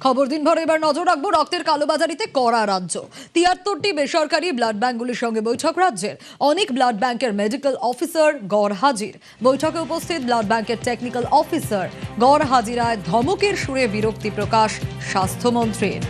খবর দিন ভরে এবার নজর রাখবো রক্তের কালোবাজারিতে কড়া রাজ্য। ৭৩টি বেসরকারি ব্লাড ব্যাংকগুলির সঙ্গে বৈঠক রাজ্যের। অনেক ব্লাড ব্যাংকের মেডিকেল অফিসার গড় হাজির। বৈঠকে উপস্থিত ব্লাড ব্যাংকের টেকনিক্যাল অফিসার গড় হাজিরায় ধমকের সুরে বিরক্তি প্রকাশ স্বাস্থ্যমন্ত্রীর।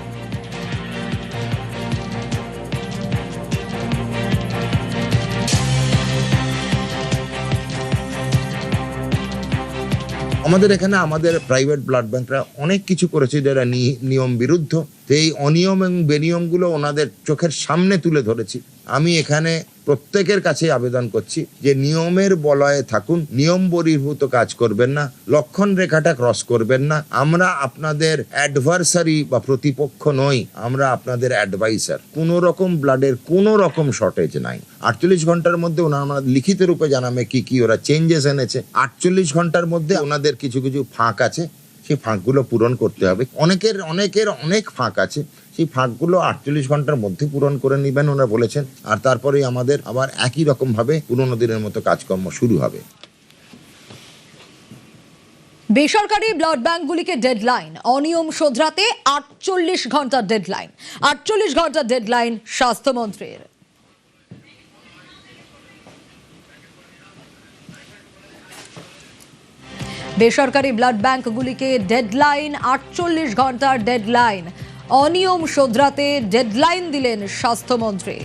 আমাদের এখানে আমাদের প্রাইভেট ব্লাড ব্যাংকরা অনেক কিছু করেছে যেটা নিয়ম বিরুদ্ধ। তো এই অনিয়ম এবং বেনিয়মগুলো ওনাদের চোখের সামনে তুলে ধরেছি। আমি এখানে প্রত্যেকের কাছে আবেদন করছি যে নিয়মের বলয়ে থাকুন, নিয়ম বহির্ভূত কাজ করবেন না, লক্ষণ রেখাটা ক্রস করবেন না। আমরা আপনাদের অ্যাডভার্সারি বা প্রতিপক্ষ নই, আমরা আপনাদের অ্যাডভাইসার। কোনো রকম ব্লাডের কোনো রকম শর্টেজ নাই। 48 ঘন্টার মধ্যে ওনারা লিখিত রূপে জানাবে কি ওরা চেঞ্জেস এনেছে। 48 ঘন্টার মধ্যে ওনাদের কিছু ফাঁক আছে, সেই ফাঁকগুলো পূরণ করতে হবে। অনেকের অনেক ফাঁক আছে, সেই ফাঁকগুলো 48 ঘন্টার মধ্যে পূরণ করে নেবেন ওনারা বলেছেন। আর তারপরেই আমাদের আবার একই রকম ভাবে পুরোনো দিনের মতো কাজকর্ম শুরু হবে। বেসরকারি ব্লাড ব্যাংকগুলিকে ডেডলাইন, অনিয়ম শোধরাতে 48 ঘন্টার ডেডলাইন। 48 ঘন্টার ডেডলাইন স্বাস্থ্যমন্ত্রীর। বেসরকারি ব্লাড ব্যাংকগুলিকে ডেডলাইন, 48 ঘন্টার ডেডলাইন। অনিয়ম শোধরাতে ডেডলাইন দিলেন স্বাস্থ্যমন্ত্রী।